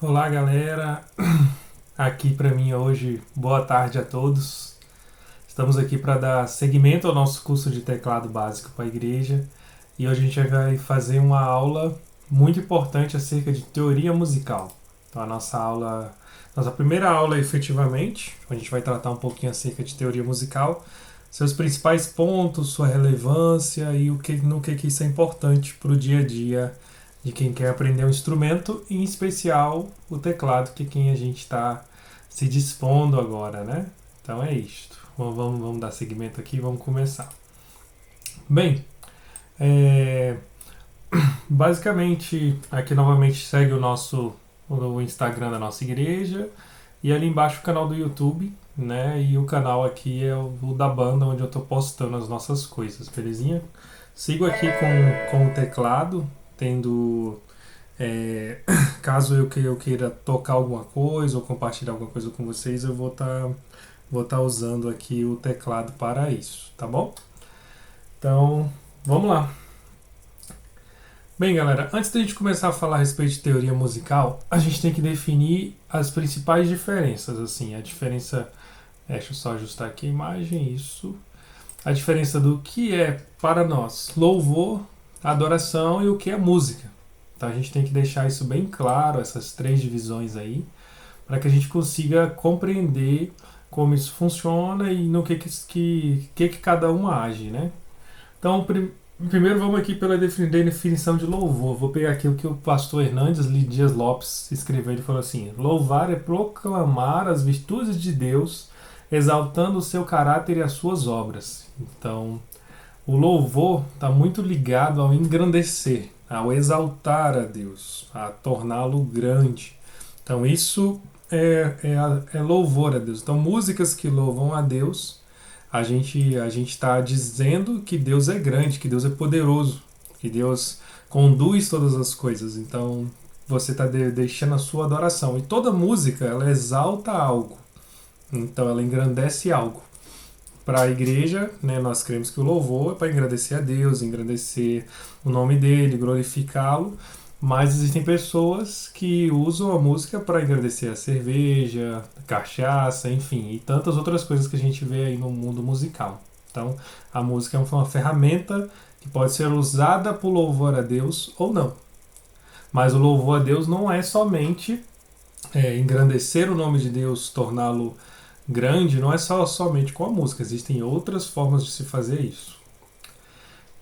Olá, galera. Aqui para mim hoje, boa tarde a todos. Estamos aqui para dar seguimento ao nosso curso de teclado básico para a igreja e hoje a gente vai fazer uma aula muito importante acerca de teoria musical. Então, nossa primeira aula efetivamente, a gente vai tratar um pouquinho acerca de teoria musical, seus principais pontos, sua relevância e no que isso é importante para o dia a dia de quem quer aprender um instrumento, em especial o teclado, que é quem a gente está se dispondo agora, né? Então é isto. Vamos dar seguimento aqui e vamos começar. Bem, é, basicamente aqui novamente segue o Instagram da nossa igreja e ali embaixo o canal do YouTube, né? E o canal aqui é o da banda onde eu estou postando as nossas coisas, belezinha? Sigo aqui com o teclado, tendo caso eu queira tocar alguma coisa ou compartilhar alguma coisa com vocês, eu vou tá usando aqui o teclado para isso, tá bom? Então, vamos lá. Bem, galera, antes da gente começar a falar a respeito de teoria musical, a gente tem que definir as principais diferenças, assim, a diferença, deixa eu só ajustar aqui a imagem, isso, a diferença do que é para nós louvor, adoração e o que é música. Então a gente tem que deixar isso bem claro, essas três divisões aí, para que a gente consiga compreender como isso funciona e no que cada um age, né? Então, primeiro vamos aqui pela definição de louvor. Vou pegar aqui o que o pastor Hernandes Dias Lopes escreveu. Ele falou assim: louvar é proclamar as virtudes de Deus, exaltando o seu caráter e as suas obras. Então, o louvor está muito ligado ao engrandecer, ao exaltar a Deus, a torná-lo grande. Então isso é louvor a Deus. Então músicas que louvam a Deus, a gente está dizendo que Deus é grande, que Deus é poderoso, que Deus conduz todas as coisas. Então você está deixando a sua adoração. E toda música ela exalta algo. Então ela engrandece algo. Para a igreja, né, nós cremos que o louvor é para engrandecer a Deus, engrandecer o nome dele, glorificá-lo, mas existem pessoas que usam a música para engrandecer a cerveja, a cachaça, enfim, e tantas outras coisas que a gente vê aí no mundo musical. Então, a música é uma ferramenta que pode ser usada por louvor a Deus ou não. Mas o louvor a Deus não é somente engrandecer o nome de Deus, torná-lo grande, não é somente com a música, existem outras formas de se fazer isso.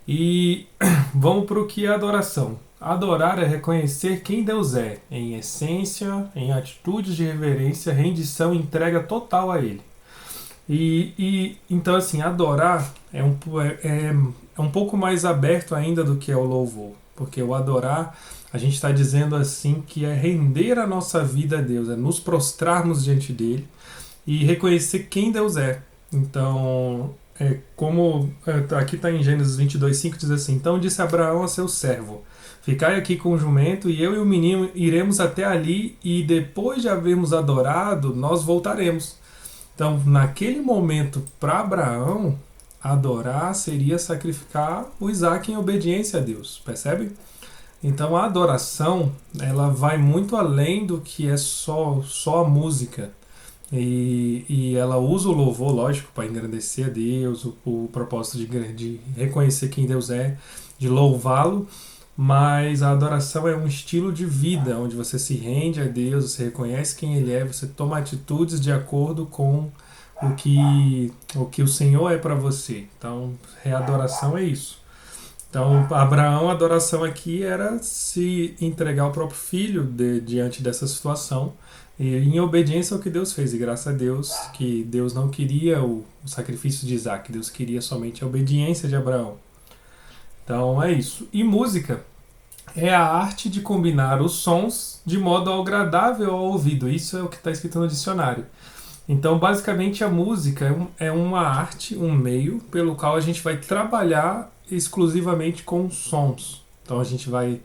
E vamos para o que é adoração. Adorar é reconhecer quem Deus é, em essência, em atitudes de reverência, rendição e entrega total a Ele. Então, assim, adorar é um pouco mais aberto ainda do que é o louvor, porque o adorar, a gente está dizendo assim que é render a nossa vida a Deus, é nos prostrarmos diante dele e reconhecer quem Deus é. Então, aqui está em Gênesis 22:5, diz assim: então disse Abraão a seu servo: ficai aqui com o jumento, e eu e o menino iremos até ali, e depois de havermos adorado, nós voltaremos. Então, naquele momento, para Abraão, adorar seria sacrificar o Isaac em obediência a Deus, percebe? Então, a adoração, ela vai muito além do que é só a música. E ela usa o louvor, lógico, para engrandecer a Deus, o propósito de reconhecer quem Deus é, de louvá-lo, mas a adoração é um estilo de vida, onde você se rende a Deus, você reconhece quem Ele é, você toma atitudes de acordo com o que o Senhor é para você. Então, adoração é isso. Então, Abraão, a adoração aqui era se entregar ao próprio filho diante dessa situação, e em obediência ao que Deus fez. E graças a Deus que Deus não queria o sacrifício de Isaac, Deus queria somente a obediência de Abraão. Então é isso. E música é a arte de combinar os sons de modo agradável ao ouvido. Isso é o que está escrito no dicionário. Então, basicamente, a música é uma arte, um meio pelo qual a gente vai trabalhar exclusivamente com sons. Então, a gente vai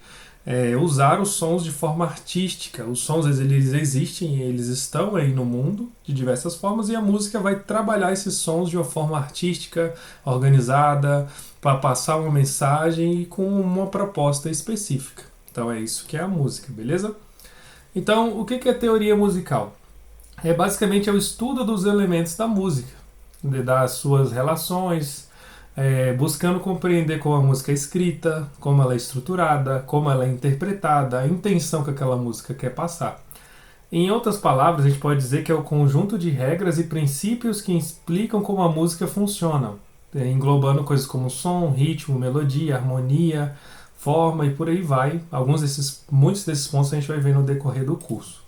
usar os sons de forma artística. Os sons eles existem, eles estão aí no mundo de diversas formas, e a música vai trabalhar esses sons de uma forma artística, organizada, para passar uma mensagem e com uma proposta específica. Então, é isso que é a música, beleza? Então, o que é teoria musical? É basicamente o estudo dos elementos da música, das suas relações, buscando compreender como a música é escrita, como ela é estruturada, como ela é interpretada, a intenção que aquela música quer passar. Em outras palavras, a gente pode dizer que é o conjunto de regras e princípios que explicam como a música funciona, englobando coisas como som, ritmo, melodia, harmonia, forma e por aí vai. Muitos desses pontos a gente vai ver no decorrer do curso.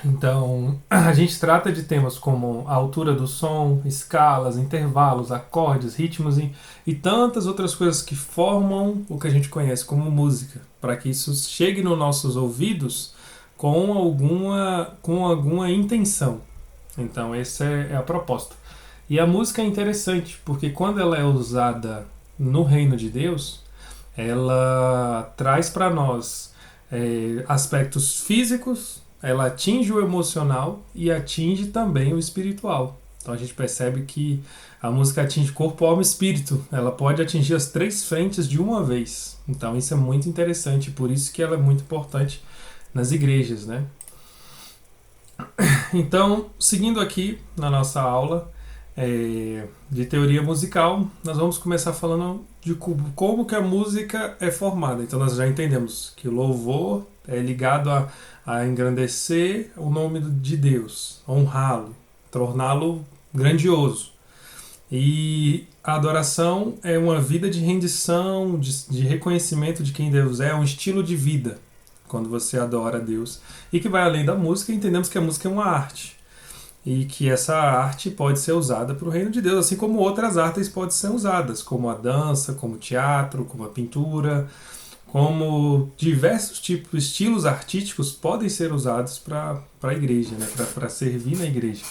Então, a gente trata de temas como a altura do som, escalas, intervalos, acordes, ritmos e tantas outras coisas que formam o que a gente conhece como música, para que isso chegue nos nossos ouvidos com alguma intenção. Então, essa é a proposta. E a música é interessante, porque quando ela é usada no reino de Deus, ela traz para nós aspectos físicos, ela atinge o emocional e atinge também o espiritual. Então a gente percebe que a música atinge corpo, alma e espírito. Ela pode atingir as três frentes de uma vez. Então isso é muito interessante, por isso que ela é muito importante nas igrejas, né? Então, seguindo aqui na nossa aula de teoria musical, nós vamos começar falando de como que a música é formada. Então nós já entendemos que o louvor é ligado a engrandecer o nome de Deus, honrá-lo, torná-lo grandioso. E a adoração é uma vida de rendição, de reconhecimento de quem Deus é um estilo de vida, quando você adora a Deus. E que vai além da música, entendemos que a música é uma arte. E que essa arte pode ser usada para o reino de Deus, assim como outras artes podem ser usadas, como a dança, como o teatro, como a pintura, como diversos tipos, estilos artísticos podem ser usados para a igreja, né? Para servir na igreja.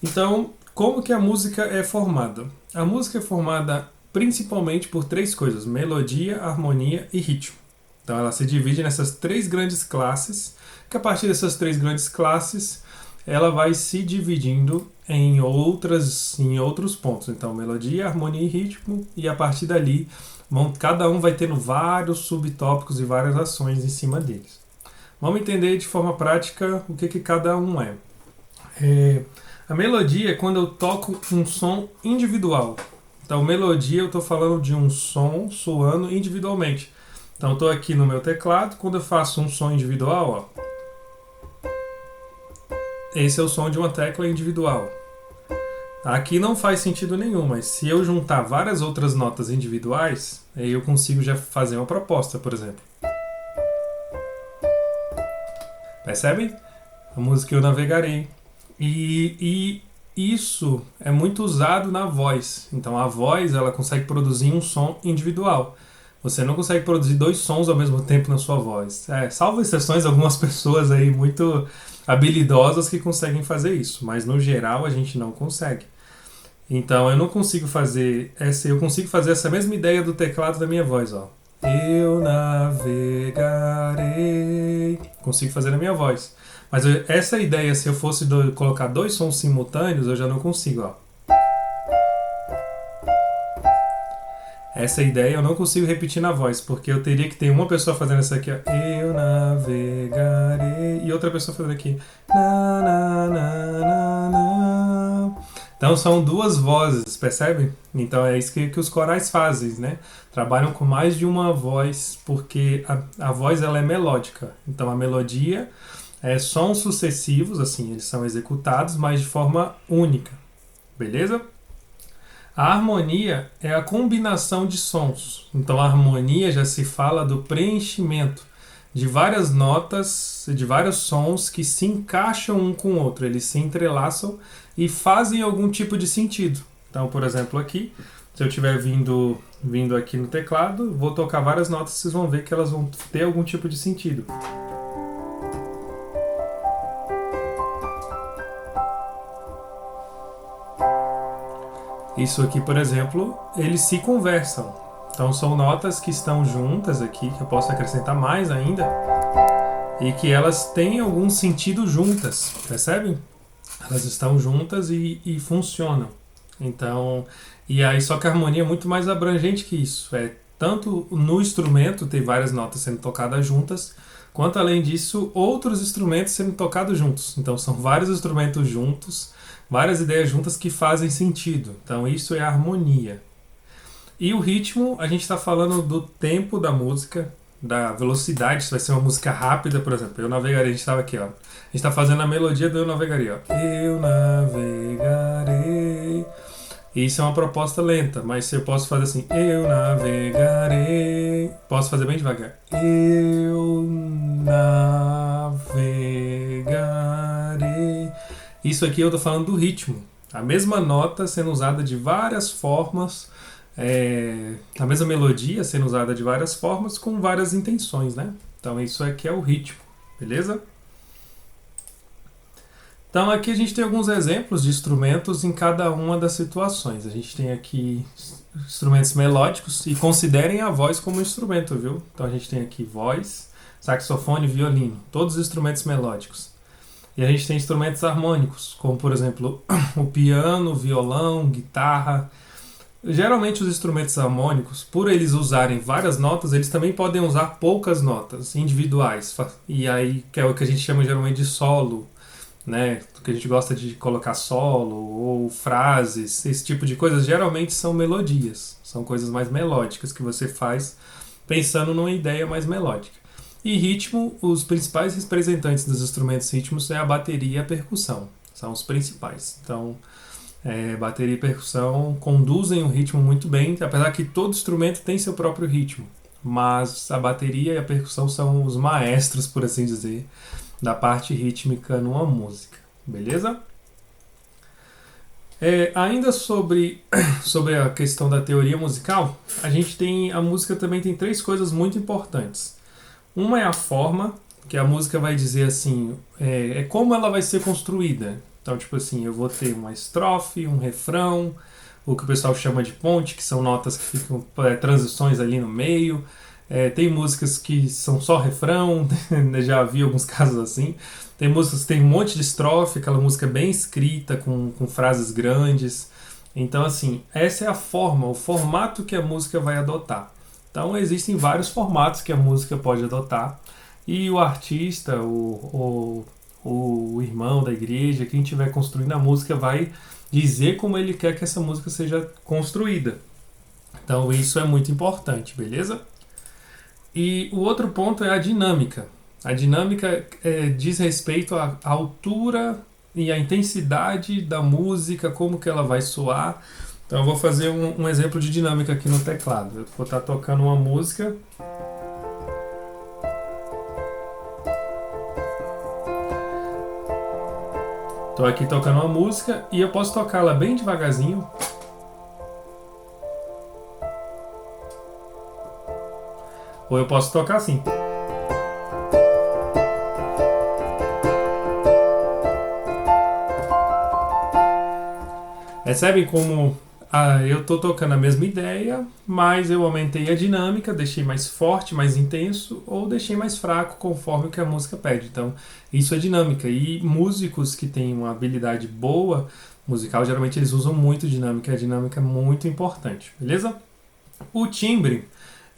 Então, como que a música é formada? A música é formada principalmente por três coisas: melodia, harmonia e ritmo. Então ela se divide nessas três grandes classes, que a partir dessas três grandes classes ela vai se dividindo em outros pontos. Então melodia, harmonia e ritmo, e a partir dali cada um vai tendo vários subtópicos e várias ações em cima deles. Vamos entender de forma prática o que cada um é. A melodia é quando eu toco um som individual. Então, melodia eu estou falando de um som soando individualmente. Então, eu estou aqui no meu teclado, quando eu faço um som individual, ó, esse é o som de uma tecla individual. Aqui não faz sentido nenhum, mas se eu juntar várias outras notas individuais, aí eu consigo já fazer uma proposta, por exemplo. Percebe? A música Eu Navegarei. E isso é muito usado na voz. Então a voz ela consegue produzir um som individual. Você não consegue produzir dois sons ao mesmo tempo na sua voz. Salvo exceções, algumas pessoas aí muito habilidosas que conseguem fazer isso, mas no geral a gente não consegue. Então eu não consigo fazer eu consigo fazer essa mesma ideia do teclado da minha voz, ó. Eu navegarei. Consigo fazer na minha voz. Mas essa ideia, se eu fosse colocar dois sons simultâneos, eu já não consigo, ó. Essa ideia eu não consigo repetir na voz, porque eu teria que ter uma pessoa fazendo essa aqui, ó. Eu navegarei. E outra pessoa fazendo aqui. Na, na, na, na, na. Então são duas vozes, percebe? Então é isso que os corais fazem, né? Trabalham com mais de uma voz, porque a voz ela é melódica. Então a melodia sons sucessivos, assim, eles são executados, mas de forma única. Beleza? A harmonia é a combinação de sons. Então a harmonia já se fala do preenchimento de várias notas, de vários sons que se encaixam um com o outro. Eles se entrelaçam e fazem algum tipo de sentido. Então, por exemplo, aqui, se eu estiver vindo aqui no teclado, vou tocar várias notas, vocês vão ver que elas vão ter algum tipo de sentido. Isso aqui, por exemplo, eles se conversam. Então são notas que estão juntas aqui, que eu posso acrescentar mais ainda, e que elas têm algum sentido juntas, percebem? Elas estão juntas e funcionam. Então, e aí só que a harmonia é muito mais abrangente que isso. Tanto no instrumento tem várias notas sendo tocadas juntas, quanto além disso, outros instrumentos sendo tocados juntos. Então são vários instrumentos juntos, várias ideias juntas que fazem sentido. Então isso é harmonia. E o ritmo, a gente está falando do tempo da música, da velocidade, se vai ser uma música rápida, por exemplo. Eu navegarei, a gente estava aqui, ó. A gente está fazendo a melodia do Eu Navegarei, ó. Eu navegarei. Isso é uma proposta lenta, mas eu posso fazer assim, eu navegarei. Posso fazer bem devagar. Eu navegarei. Isso aqui eu tô falando do ritmo. A mesma nota sendo usada de várias formas, a mesma melodia sendo usada de várias formas com várias intenções, né? Então isso aqui é o ritmo, beleza? Então aqui a gente tem alguns exemplos de instrumentos em cada uma das situações. A gente tem aqui instrumentos melódicos e considerem a voz como instrumento, viu? Então a gente tem aqui voz, saxofone, violino, todos os instrumentos melódicos. E a gente tem instrumentos harmônicos, como por exemplo o piano, violão, guitarra. Geralmente os instrumentos harmônicos, por eles usarem várias notas, eles também podem usar poucas notas individuais. E aí que é o que a gente chama geralmente de solo, né? Que a gente gosta de colocar solo ou frases, esse tipo de coisas, geralmente são melodias, são coisas mais melódicas que você faz pensando numa ideia mais melódica. E ritmo, os principais representantes dos instrumentos rítmicos é a bateria e a percussão, são os principais. Então, bateria e percussão conduzem o ritmo muito bem, apesar que todo instrumento tem seu próprio ritmo, mas a bateria e a percussão são os maestros, por assim dizer, da parte rítmica numa música, beleza? Ainda sobre a questão da teoria musical, a música também tem três coisas muito importantes. Uma é a forma, que a música vai dizer assim, como ela vai ser construída. Então, tipo assim, eu vou ter uma estrofe, um refrão, o que o pessoal chama de ponte, que são notas que ficam transições ali no meio. Tem músicas que são só refrão, já vi alguns casos assim. Tem músicas que tem um monte de estrofe, aquela música bem escrita, com frases grandes. Então, assim, essa é a forma, o formato que a música vai adotar. Então, existem vários formatos que a música pode adotar. E o artista, o irmão da igreja, quem estiver construindo a música, vai dizer como ele quer que essa música seja construída. Então, isso é muito importante, beleza? E o outro ponto é a dinâmica. A dinâmica diz respeito à altura e à intensidade da música, como que ela vai soar. Então eu vou fazer um exemplo de dinâmica aqui no teclado. Eu vou estar tocando uma música. Estou aqui tocando uma música e eu posso tocá-la bem devagarzinho. Ou eu posso tocar assim. Percebem como eu estou tocando a mesma ideia, mas eu aumentei a dinâmica, deixei mais forte, mais intenso, ou deixei mais fraco conforme o que a música pede. Então, isso é dinâmica. E músicos que têm uma habilidade boa musical, geralmente eles usam muito dinâmica. A dinâmica é muito importante, beleza? O timbre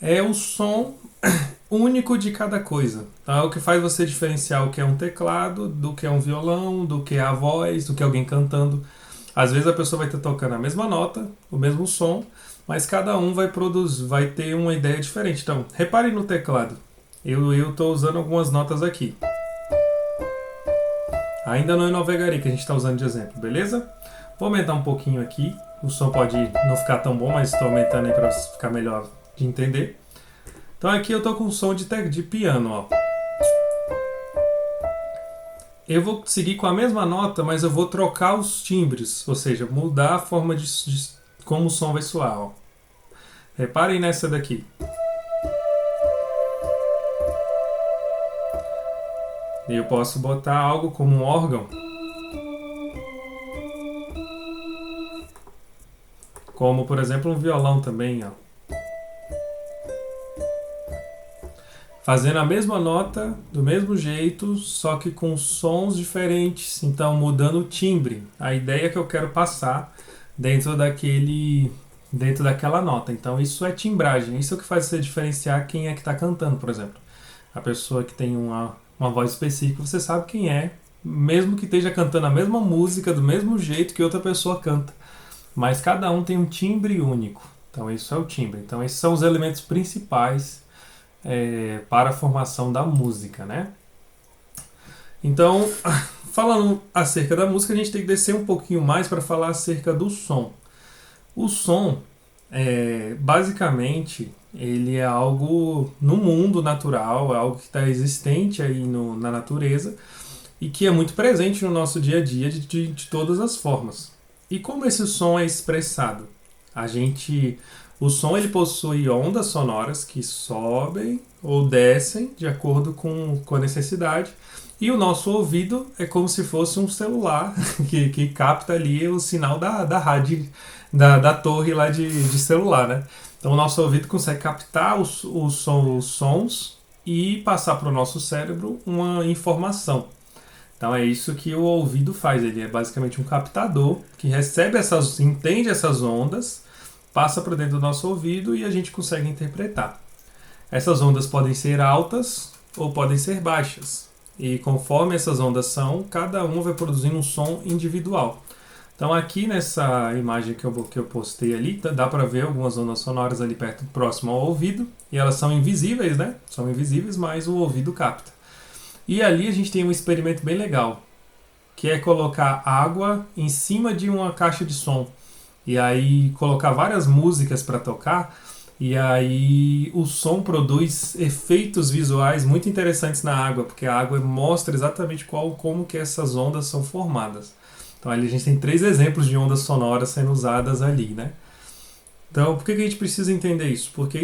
é o som único de cada coisa. Então, é o que faz você diferenciar o que é um teclado, do que é um violão, do que é a voz, do que é alguém cantando. Às vezes a pessoa vai estar tocando a mesma nota, o mesmo som, mas cada um vai ter uma ideia diferente. Então, reparem no teclado. Eu estou usando algumas notas aqui. Ainda não é Navegarei que a gente está usando de exemplo, beleza? Vou aumentar um pouquinho aqui. O som pode não ficar tão bom, mas estou aumentando aí para ficar melhor de entender. Então aqui eu estou com som de piano, ó. Eu vou seguir com a mesma nota, mas eu vou trocar os timbres, ou seja, mudar a forma de como o som vai soar. Ó. Reparem nessa daqui. Eu posso botar algo como um órgão, como por exemplo um violão também, ó. Fazendo a mesma nota, do mesmo jeito, só que com sons diferentes, então mudando o timbre, a ideia que eu quero passar dentro daquela nota. Então isso é timbragem, isso é o que faz você diferenciar quem é que está cantando, por exemplo. A pessoa que tem uma voz específica, você sabe quem é, mesmo que esteja cantando a mesma música do mesmo jeito que outra pessoa canta. Mas cada um tem um timbre único. Então isso é o timbre. Então esses são os elementos principais para a formação da música, né? Então, falando acerca da música, a gente tem que descer um pouquinho mais para falar acerca do som. O som, basicamente, ele é algo no mundo natural, é algo que está existente aí na natureza e que é muito presente no nosso dia a dia de todas as formas. E como esse som é expressado? O som ele possui ondas sonoras que sobem ou descem de acordo com a necessidade. E o nosso ouvido é como se fosse um celular que capta ali o sinal da rádio, da torre lá de celular, né? Então o nosso ouvido consegue captar os sons e passar para o nosso cérebro uma informação. Então é isso que o ouvido faz. Ele é basicamente um captador que entende essas ondas, passa para dentro do nosso ouvido e a gente consegue interpretar. Essas ondas podem ser altas ou podem ser baixas. E conforme essas ondas são, cada um vai produzindo um som individual. Então aqui nessa imagem que eu postei ali, dá para ver algumas ondas sonoras ali perto, próximo ao ouvido. E elas são invisíveis, né? São invisíveis, mas o ouvido capta. E ali a gente tem um experimento bem legal, que é colocar água em cima de uma caixa de som. E aí colocar várias músicas para tocar. E aí o som produz efeitos visuais muito interessantes na água, porque a água mostra exatamente como que essas ondas são formadas. Então ali a gente tem 3 exemplos de ondas sonoras sendo usadas ali, né? Então por que a gente precisa entender isso? Porque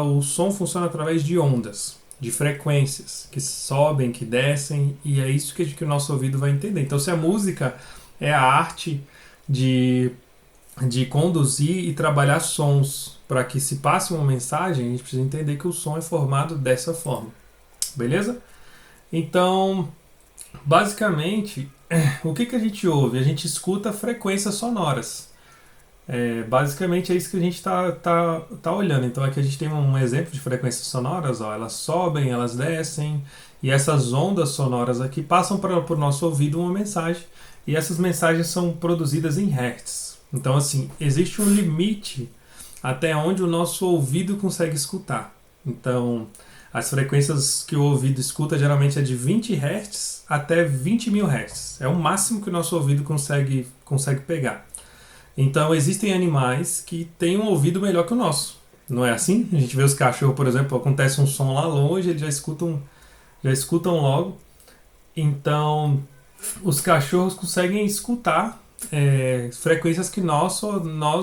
o som funciona através de ondas, de frequências, que sobem, que descem, e é isso que o nosso ouvido vai entender. Então se a música é a arte de conduzir e trabalhar sons para que se passe uma mensagem, a gente precisa entender que o som é formado dessa forma. Beleza? Então, basicamente, o que a gente ouve? A gente escuta frequências sonoras. Basicamente é isso que a gente tá olhando. Então aqui a gente tem um exemplo de frequências sonoras. Ó, elas sobem, elas descem, e essas ondas sonoras aqui passam para o nosso ouvido uma mensagem. E essas mensagens são produzidas em hertz. Então, assim, existe um limite até onde o nosso ouvido consegue escutar. Então, as frequências que o ouvido escuta geralmente é de 20 Hz até 20.000 Hz. É o máximo que o nosso ouvido consegue pegar. Então, existem animais que têm um ouvido melhor que o nosso. Não é assim? A gente vê os cachorros, por exemplo, acontece um som lá longe, eles já escutam logo. Então, os cachorros conseguem escutar frequências que nós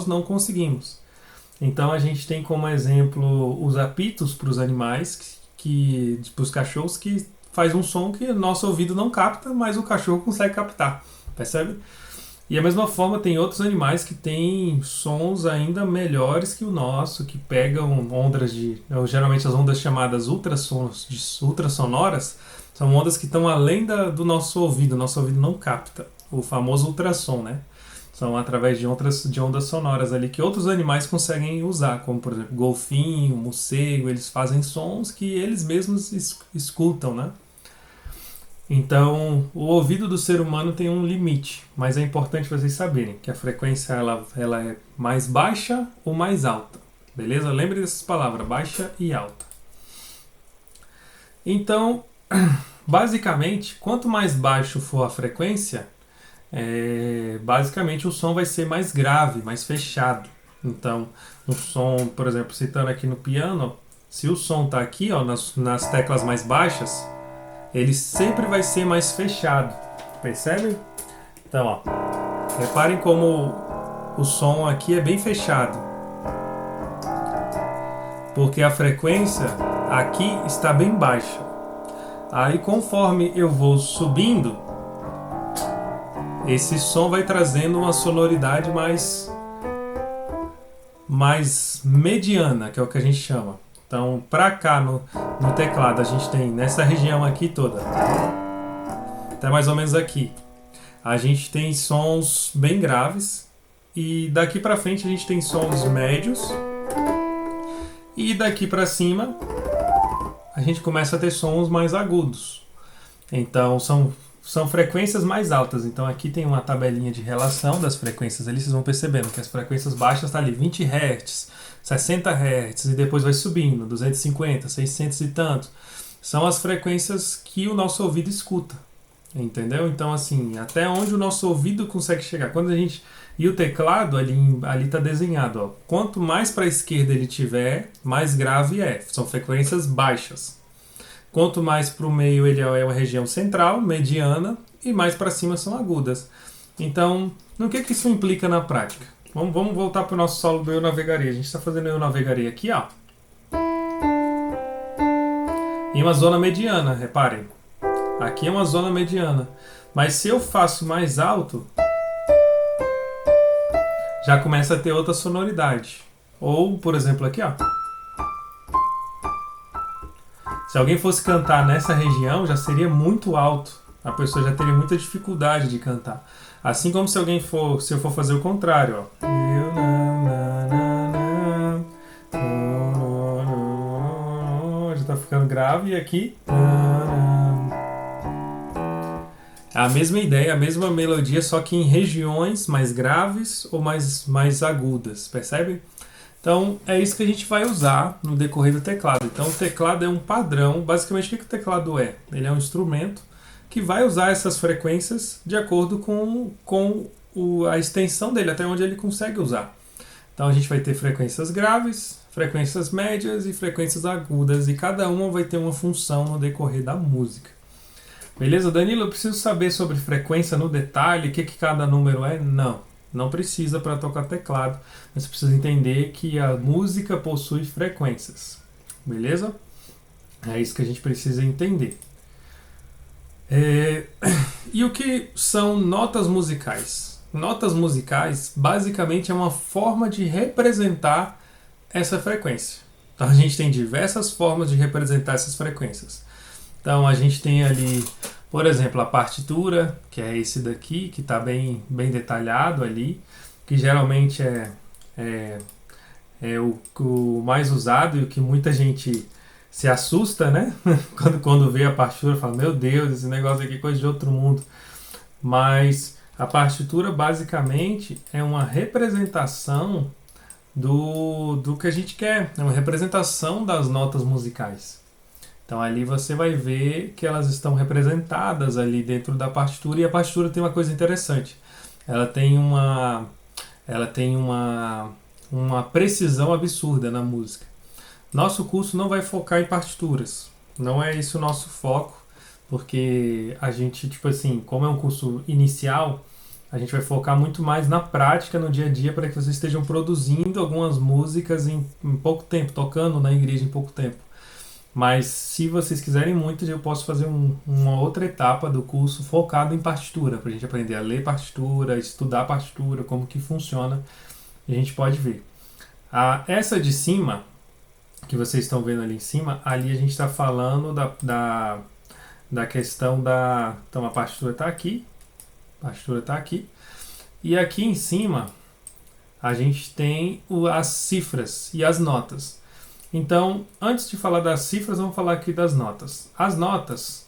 não conseguimos. Então a gente tem como exemplo os apitos para os animais, para os cachorros, que faz um som que o nosso ouvido não capta, mas o cachorro consegue captar, percebe? E da mesma forma tem outros animais que têm sons ainda melhores que o nosso, que pegam ondas geralmente as ondas chamadas ultrassonoras, são ondas que estão além do nosso ouvido não capta, o famoso ultrassom, né? São através de ondas sonoras ali que outros animais conseguem usar, como por exemplo golfinho, morcego, eles fazem sons que eles mesmos escutam, né? Então, o ouvido do ser humano tem um limite, mas é importante vocês saberem que a frequência ela é mais baixa ou mais alta, beleza? Lembre dessas palavras, baixa e alta. Então, basicamente, quanto mais baixo for a frequência, basicamente o som vai ser mais grave, mais fechado. Então, o som, por exemplo, citando aqui no piano, se o som está aqui, ó, nas teclas mais baixas, ele sempre vai ser mais fechado, percebe? Então, ó, reparem como o som aqui é bem fechado, porque a frequência aqui está bem baixa. Aí, conforme eu vou subindo, esse som vai trazendo uma sonoridade mais mediana, que é o que a gente chama. Então, para cá no teclado, a gente tem nessa região aqui toda, até mais ou menos aqui, a gente tem sons bem graves, e daqui para frente a gente tem sons médios, e daqui para cima a gente começa a ter sons mais agudos. Então são frequências mais altas. Então aqui tem uma tabelinha de relação das frequências ali, vocês vão percebendo que as frequências baixas estão ali 20 Hz, 60 Hz e depois vai subindo, 250, 600 e tanto. São as frequências que o nosso ouvido escuta. Entendeu? Então assim, até onde o nosso ouvido consegue chegar. Quando a gente e o teclado ali está desenhado, ó. Quanto mais para a esquerda ele tiver, mais grave é. São frequências baixas. Quanto mais para o meio ele é uma região central, mediana, e mais para cima são agudas. Então, no que isso implica na prática? Vamos voltar para o nosso solo do Eu Navegaria. A gente está fazendo Eu Navegaria aqui, ó. Em uma zona mediana, reparem. Aqui é uma zona mediana. Mas se eu faço mais alto, já começa a ter outra sonoridade. Ou, por exemplo, aqui, ó. Se alguém fosse cantar nessa região, já seria muito alto. A pessoa já teria muita dificuldade de cantar. Assim como se eu for fazer o contrário, ó. Já tá ficando grave e aqui. É a mesma ideia, a mesma melodia, só que em regiões mais graves ou mais agudas, percebe? Então, é isso que a gente vai usar no decorrer do teclado. Então, o teclado é um padrão. Basicamente, o que o teclado é? Ele é um instrumento que vai usar essas frequências de acordo com a extensão dele, até onde ele consegue usar. Então, a gente vai ter frequências graves, frequências médias e frequências agudas, e cada uma vai ter uma função no decorrer da música. Beleza, Danilo? Eu preciso saber sobre frequência no detalhe, o que cada número é? Não precisa para tocar teclado, mas você precisa entender que a música possui frequências, beleza? É isso que a gente precisa entender. E o que são notas musicais? Notas musicais, basicamente, é uma forma de representar essa frequência. Então, a gente tem diversas formas de representar essas frequências. Então, a gente tem ali, por exemplo, a partitura, que é esse daqui, que está bem quadro ali, que geralmente é o mais usado e o que muita gente se assusta, né? quando vê a partitura, fala, meu Deus, esse negócio aqui é coisa de outro mundo. Mas a partitura, basicamente, é uma representação do que a gente quer, é uma representação das notas musicais. Então ali você vai ver que elas estão representadas ali dentro da partitura, e a partitura tem uma coisa interessante. Ela tem uma precisão absurda na música. Nosso curso não vai focar em partituras. Não é esse o nosso foco, porque a gente, tipo assim, como é um curso inicial, a gente vai focar muito mais na prática, no dia a dia, para que vocês estejam produzindo algumas músicas em pouco tempo, tocando na igreja em pouco tempo. Mas se vocês quiserem muito, eu posso fazer uma outra etapa do curso focado em partitura, para a gente aprender a ler partitura, estudar partitura, como que funciona, e a gente pode ver. Essa de cima, que vocês estão vendo ali em cima, ali a gente está falando da questão da... Então a partitura está aqui, e aqui em cima a gente tem as cifras e as notas. Então, antes de falar das cifras, vamos falar aqui das notas. As notas,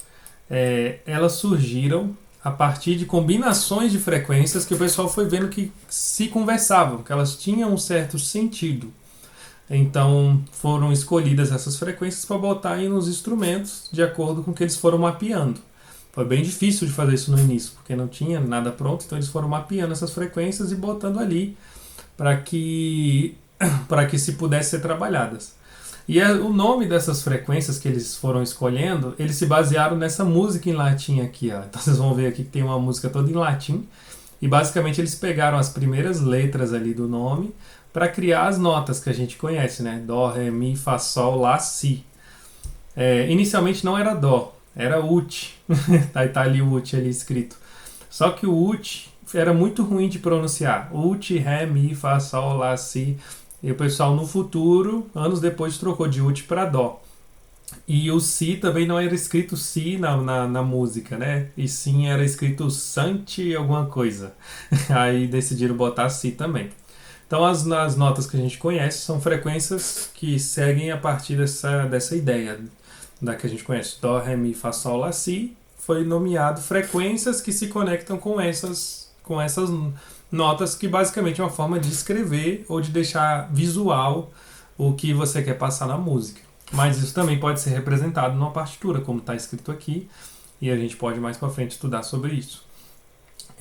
elas surgiram a partir de combinações de frequências que o pessoal foi vendo que se conversavam, que elas tinham um certo sentido. Então, foram escolhidas essas frequências para botar aí nos instrumentos, de acordo com o que eles foram mapeando. Foi bem difícil de fazer isso no início, porque não tinha nada pronto, então eles foram mapeando essas frequências e botando ali para que se pudesse ser trabalhadas. E o nome dessas frequências que eles foram escolhendo, eles se basearam nessa música em latim aqui, ó. Então vocês vão ver aqui que tem uma música toda em latim, e basicamente eles pegaram as primeiras letras ali do nome para criar as notas que a gente conhece, né? Dó, Ré, Mi, Fá, Sol, Lá, Si. Inicialmente não era Dó, era Ut. tá ali o Ut ali escrito. Só que o Ut era muito ruim de pronunciar. Ut, Ré, Mi, Fá, Sol, Lá, Si. E o pessoal no futuro, anos depois, trocou de Ut para Dó. E o Si também não era escrito Si na música, né? E sim era escrito Santi alguma coisa. Aí decidiram botar Si também. Então as notas que a gente conhece são frequências que seguem a partir dessa ideia. da que a gente conhece, Dó, Ré, Mi, Fá, Sol, Lá, Si, foi nomeado frequências que se conectam com essas notas, que basicamente é uma forma de escrever ou de deixar visual o que você quer passar na música. Mas isso também pode ser representado numa partitura, como está escrito aqui, e a gente pode mais para frente estudar sobre isso.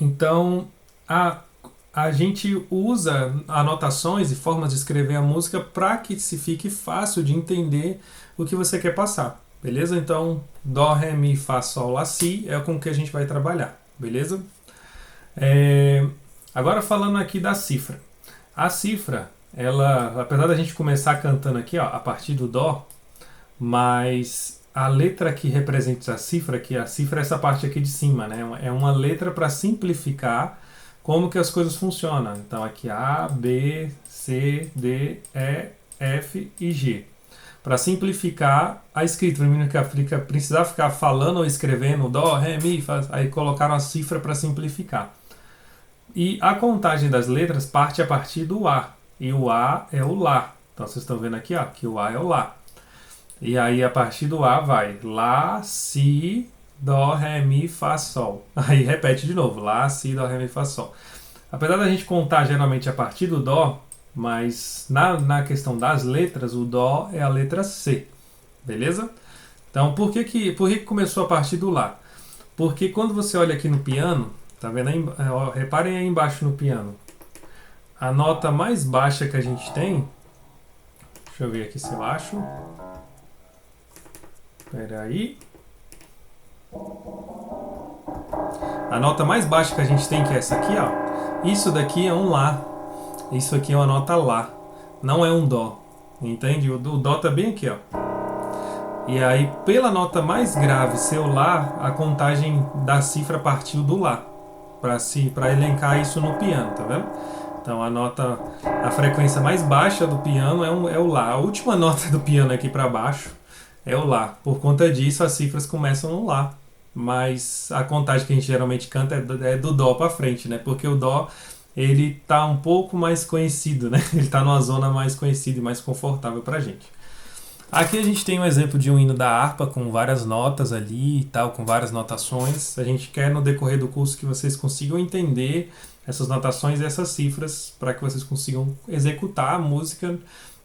Então, a gente usa anotações e formas de escrever a música para que se fique fácil de entender o que você quer passar, beleza? Então, Dó, Ré, Mi, Fá, Sol, Lá, Si é com que a gente vai trabalhar, beleza? Agora falando aqui da cifra. A cifra, ela, apesar da gente começar cantando aqui, ó, a partir do Dó, mas a letra que representa a cifra é essa parte aqui de cima, né? É uma letra para simplificar como que as coisas funcionam. Então aqui A, B, C, D, E, F e G. Para simplificar a escrita, o menino que precisava ficar falando ou escrevendo Dó, Ré, Mi, Fá, aí colocaram a cifra para simplificar. E a contagem das letras parte a partir do A. E o A é o Lá. Então vocês estão vendo aqui, ó, que o A é o Lá. E aí a partir do A vai Lá, Si, Dó, Ré, Mi, Fá, Sol. Aí repete de novo, Lá, Si, Dó, Ré, Mi, Fá, Sol. Apesar da gente contar geralmente a partir do Dó, mas na questão das letras, o Dó é a letra C. Beleza? Então por que começou a partir do Lá? Porque quando você olha aqui no piano, tá vendo aí? Reparem aí embaixo no piano. A nota mais baixa que a gente tem, deixa eu ver aqui se eu acho. Espera aí. A nota mais baixa que a gente tem, que é essa aqui, ó. Isso daqui é um Lá. Isso aqui é uma nota Lá. Não é um Dó. Entende? O Dó tá bem aqui, ó. E aí, pela nota mais grave ser o Lá, a contagem da cifra partiu do Lá. Para elencar isso no piano, tá vendo? Então a frequência mais baixa do piano é o Lá. A última nota do piano aqui para baixo é o Lá. Por conta disso, as cifras começam no Lá. Mas a contagem que a gente geralmente canta é do Dó para frente, né? Porque o Dó, ele tá um pouco mais conhecido, né? Ele tá numa zona mais conhecida e mais confortável pra gente. Aqui a gente tem um exemplo de um hino da harpa com várias notas ali e tal, com várias notações. A gente quer no decorrer do curso que vocês consigam entender essas notações e essas cifras para que vocês consigam executar a música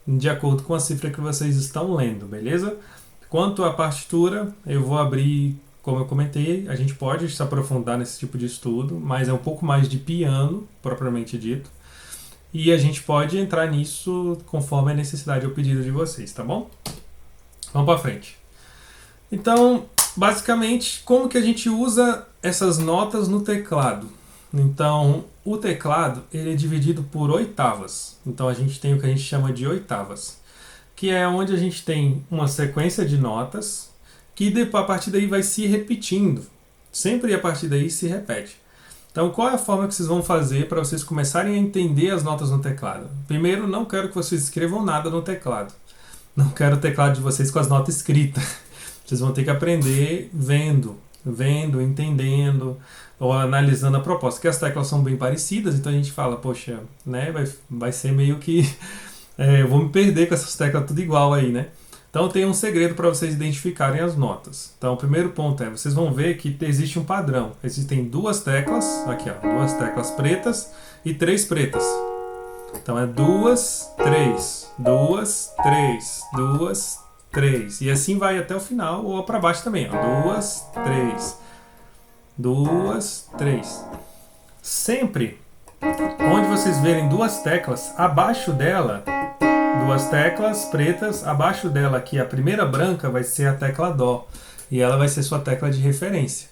de acordo com a cifra que vocês estão lendo, beleza? Quanto à partitura, eu vou abrir, como eu comentei, a gente pode se aprofundar nesse tipo de estudo, mas é um pouco mais de piano, propriamente dito. E a gente pode entrar nisso conforme a necessidade ou pedido de vocês, tá bom? Vamos para frente. Então, basicamente, como que a gente usa essas notas no teclado? Então, o teclado ele é dividido por oitavas. Então, a gente tem o que a gente chama de oitavas, que é onde a gente tem uma sequência de notas que a partir daí vai se repetindo. Sempre a partir daí se repete. Então, qual é a forma que vocês vão fazer para vocês começarem a entender as notas no teclado? Primeiro, não quero que vocês escrevam nada no teclado. Não quero o teclado de vocês com as notas escritas. Vocês vão ter que aprender vendo, entendendo, ou analisando a proposta. Porque as teclas são bem parecidas, então a gente fala, poxa, né, vai ser meio que... eu vou me perder com essas teclas tudo igual aí, né? Então tem um segredo para vocês identificarem as notas. Então o primeiro ponto é, vocês vão ver que existe um padrão. Existem duas teclas, aqui ó, duas teclas pretas e três pretas. Então é 2, 3, 2, 3, 2, 3. E assim vai até o final, ou para baixo também, ó. 2, 3, 2, 3. Sempre onde vocês verem duas teclas, abaixo dela, duas teclas pretas, abaixo dela aqui a primeira branca vai ser a tecla Dó. E ela vai ser sua tecla de referência.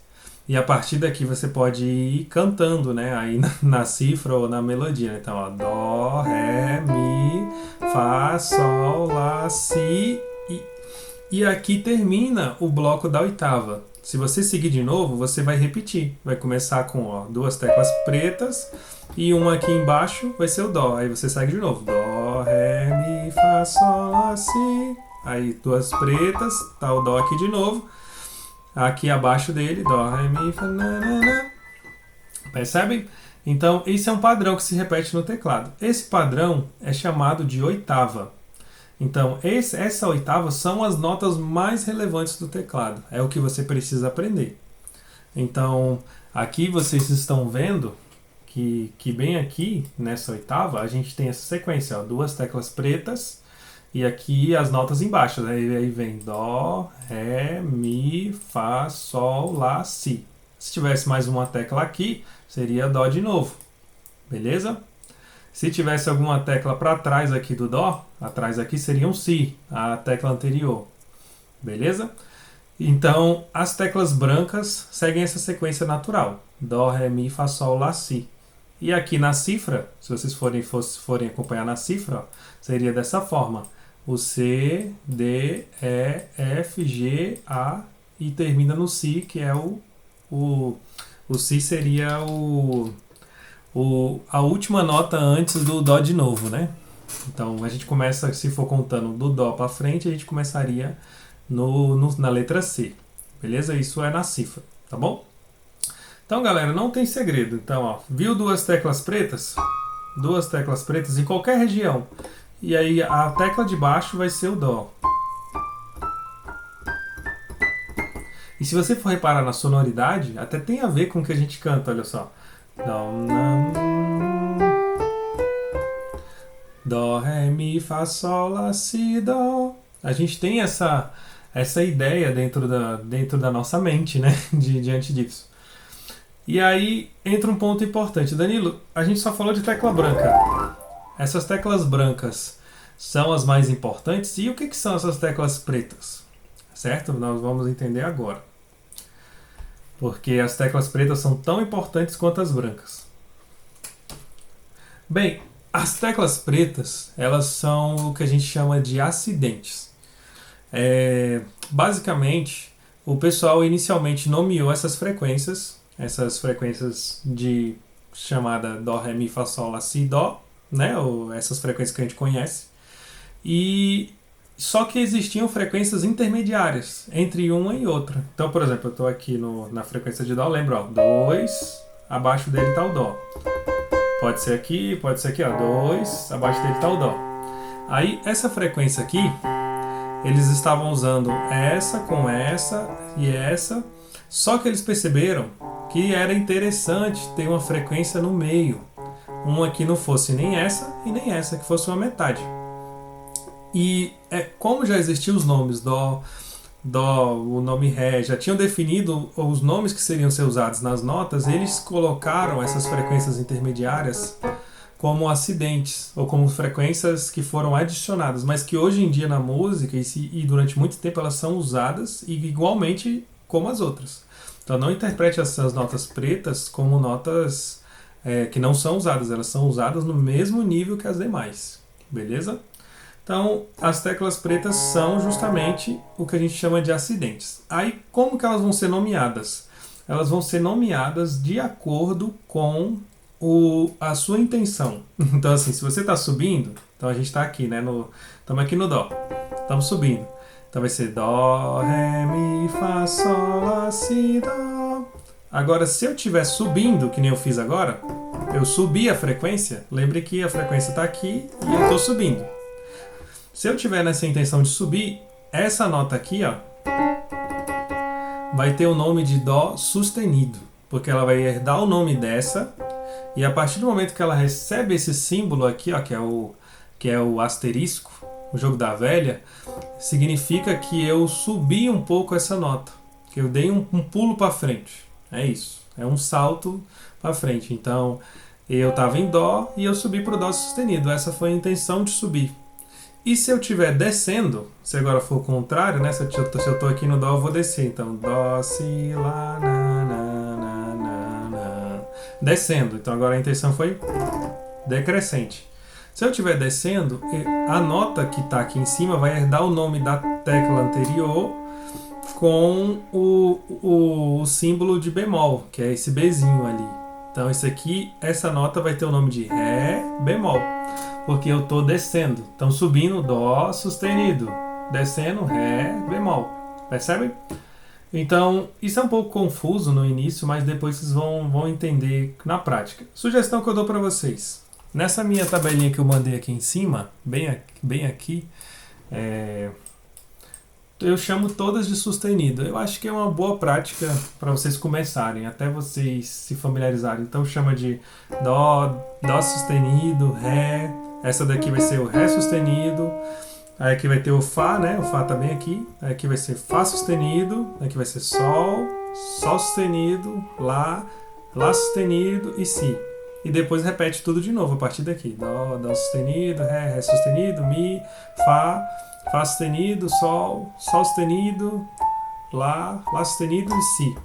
E a partir daqui você pode ir cantando, né? Aí na cifra ou na melodia. Então, ó, Dó, Ré, Mi, Fá, Sol, Lá, Si. E aqui termina o bloco da oitava. Se você seguir de novo, você vai repetir. Vai começar com ó, duas teclas pretas e uma aqui embaixo vai ser o Dó. Aí você segue de novo. Dó, Ré, Mi, Fá, Sol, Lá, Si. Aí duas pretas, tá o Dó aqui de novo. Aqui abaixo dele, Dó, Ré, Mi, Fá, nanana. Percebem? Então, esse é um padrão que se repete no teclado. Esse padrão é chamado de oitava. Então, essa oitava são as notas mais relevantes do teclado. É o que você precisa aprender. Então, aqui vocês estão vendo que bem aqui, nessa oitava, a gente tem essa sequência, ó, duas teclas pretas e aqui as notas embaixo. Aí vem Dó, Ré, Mi, Fá, Sol, Lá, Si. Se tivesse mais uma tecla aqui, seria Dó de novo. Beleza? Se tivesse alguma tecla para trás aqui do Dó, atrás aqui seria um Si, a tecla anterior. Beleza? Então, as teclas brancas seguem essa sequência natural. Dó, Ré, Mi, Fá, Sol, Lá, Si. E aqui na cifra, se vocês forem acompanhar na cifra, ó, seria dessa forma. O C, D, E, F, G, A e termina no Si, que é o Si seria a última nota antes do Dó de novo, né? Então a gente começa, se for contando do Dó para frente, a gente começaria na letra C. Beleza? Isso é na cifra, tá bom? Então, galera, não tem segredo. Então, ó, viu duas teclas pretas? Duas teclas pretas em qualquer região. E aí a tecla de baixo vai ser o Dó. E se você for reparar na sonoridade, até tem a ver com o que a gente canta, olha só. Dó, Ré, Mi, Fá, Sol, Lá, Si, Dó. A gente tem essa ideia dentro da nossa mente, né? Diante disso. E aí entra um ponto importante. Danilo, a gente só falou de tecla branca. Essas teclas brancas são as mais importantes. E o que são essas teclas pretas? Certo? Nós vamos entender agora. Porque as teclas pretas são tão importantes quanto as brancas. Bem, as teclas pretas, elas são o que a gente chama de acidentes. Basicamente, o pessoal inicialmente nomeou essas frequências de chamada Dó, Ré, Mi, Fá, Sol, Lá, Si, Dó, né? Ou essas frequências que a gente conhece. E só que existiam frequências intermediárias entre uma e outra. Então, por exemplo, eu estou aqui na frequência de Dó, lembra, ó, 2, abaixo dele está o Dó. Pode ser aqui, ó, 2, abaixo dele está o Dó. Aí, essa frequência aqui, eles estavam usando essa com essa e essa, só que eles perceberam que era interessante ter uma frequência no meio. Uma que não fosse nem essa e nem essa, que fosse uma metade. E como já existiam os nomes Dó, o nome Ré, já tinham definido os nomes que seriam ser usados nas notas, eles colocaram essas frequências intermediárias como acidentes, ou como frequências que foram adicionadas, mas que hoje em dia na música e durante muito tempo elas são usadas igualmente como as outras. Então não interprete essas notas pretas como notas que não são usadas, elas são usadas no mesmo nível que as demais, beleza? Então as teclas pretas são justamente o que a gente chama de acidentes. Aí como que elas vão ser nomeadas? Elas vão ser nomeadas de acordo com a sua intenção. Então assim, se você está subindo, então a gente está aqui, né? Estamos aqui no Dó, estamos subindo. Então vai ser Dó, Ré, Mi, Fá, Sol, Lá, Si, Dó. Agora, se eu estiver subindo, que nem eu fiz agora, eu subi a frequência, lembre que a frequência está aqui e eu estou subindo. Se eu tiver nessa intenção de subir, essa nota aqui, ó, vai ter o nome de Dó sustenido, porque ela vai herdar o nome dessa, e a partir do momento que ela recebe esse símbolo aqui, ó, que é o asterisco, o jogo da velha, significa que eu subi um pouco essa nota, que eu dei um pulo para frente. É isso, é um salto para frente. Então eu estava em Dó e eu subi para o Dó sustenido. Essa foi a intenção de subir. E se eu estiver descendo, se agora for o contrário, né? Se eu estou aqui no Dó, eu vou descer. Então Dó, Si, Lá, na, na, na, na. Descendo. Então agora a intenção foi decrescente. Se eu estiver descendo, a nota que está aqui em cima vai herdar o nome da tecla anterior com o símbolo de bemol, que é esse Bzinho ali. Então essa nota vai ter o nome de Ré bemol, porque eu estou descendo. Então subindo, Dó sustenido, descendo, Ré bemol. Percebem? Então isso é um pouco confuso no início, mas depois vocês vão entender na prática. Sugestão que eu dou para vocês. Nessa minha tabelinha que eu mandei aqui em cima, bem aqui, Eu chamo todas de sustenido. Eu acho que é uma boa prática para vocês começarem, até vocês se familiarizarem. Então chama de dó sustenido, ré. Essa daqui vai ser o ré sustenido. Aí aqui vai ter o fá, né? O fá tá bem aqui. Aí aqui vai ser fá sustenido. Aqui vai ser sol sustenido, lá sustenido e si. E depois repete tudo de novo a partir daqui. Dó sustenido, ré sustenido, mi, fá sustenido, sol sustenido, lá sustenido e si.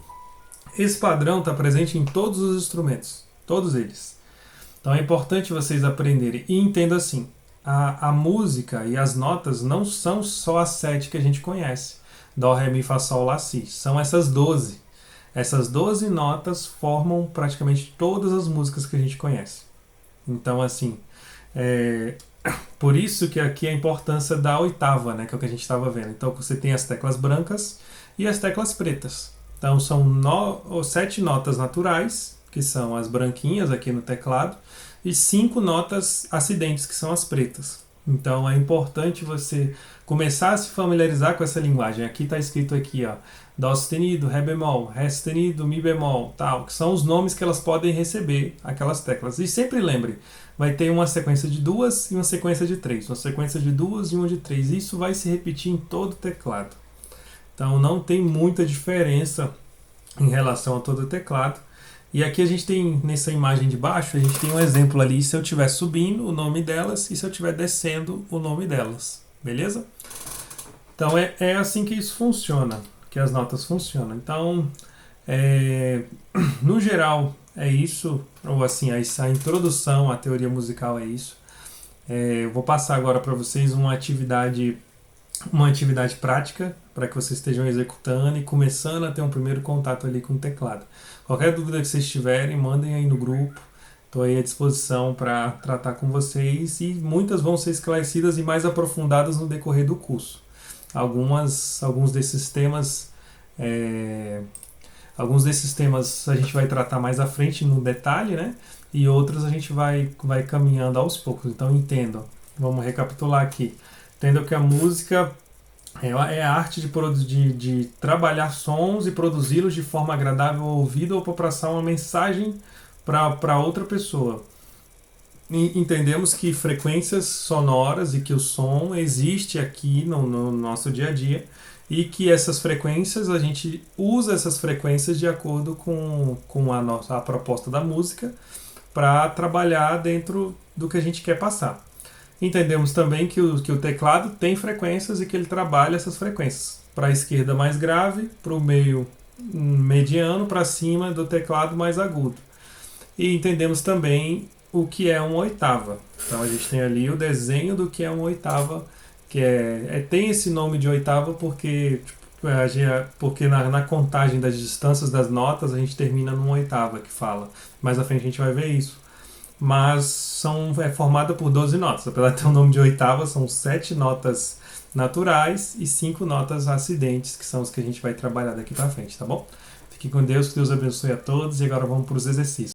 Esse padrão está presente em todos os instrumentos, todos eles. Então é importante vocês aprenderem. E entenda assim, a música e as notas não são só as 7 que a gente conhece. Dó, ré, mi, fá, sol, lá, si. São essas 12. Essas 12 notas formam praticamente todas as músicas que a gente conhece. Então, assim, por isso que aqui a importância da oitava, né, que é o que a gente estava vendo. Então, você tem as teclas brancas e as teclas pretas. Então, são 7 notas naturais, que são as branquinhas aqui no teclado, e 5 notas acidentes, que são as pretas. Então, é importante você começar a se familiarizar com essa linguagem. Aqui está escrito aqui, ó, dó sustenido, ré bemol, ré sustenido, mi bemol, tal, que são os nomes que elas podem receber, aquelas teclas. E sempre lembre, vai ter uma sequência de 2 e uma sequência de 3, uma sequência de 2 e uma de 3. Isso vai se repetir em todo o teclado. Então não tem muita diferença em relação a todo o teclado. E aqui a gente tem, nessa imagem de baixo, a gente tem um exemplo ali, se eu estiver subindo, o nome delas, e se eu estiver descendo, o nome delas. Beleza? Então é assim que isso funciona, que as notas funcionam. Então, no geral, é isso, ou assim, a introdução à teoria musical é isso. Eu vou passar agora para vocês uma atividade prática, para que vocês estejam executando e começando a ter um primeiro contato ali com o teclado. Qualquer dúvida que vocês tiverem, mandem aí no grupo. Estou aí à disposição para tratar com vocês e muitas vão ser esclarecidas e mais aprofundadas no decorrer do curso. Alguns desses temas a gente vai tratar mais à frente no detalhe, né? E outros a gente vai caminhando aos poucos. Então entendam. Vamos recapitular aqui. Entendam que a música é a arte de trabalhar sons e produzi-los de forma agradável ao ouvido ou para passar uma mensagem para outra pessoa. E entendemos que frequências sonoras e que o som existe aqui no nosso dia a dia e que essas frequências, a gente usa essas frequências de acordo com a proposta da música para trabalhar dentro do que a gente quer passar. Entendemos também que o teclado tem frequências e que ele trabalha essas frequências. Para a esquerda mais grave, para o meio mediano, para cima do teclado mais agudo. E entendemos também o que é uma oitava. Então a gente tem ali o desenho do que é uma oitava, que tem esse nome de oitava porque na contagem das distâncias das notas a gente termina numa oitava que fala. Mais à frente a gente vai ver isso. Mas é formada por 12 notas. Apesar de ter o nome de oitava, são 7 notas naturais e 5 notas acidentes, que são os que a gente vai trabalhar daqui para frente, tá bom? Fique com Deus, que Deus abençoe a todos e agora vamos para os exercícios.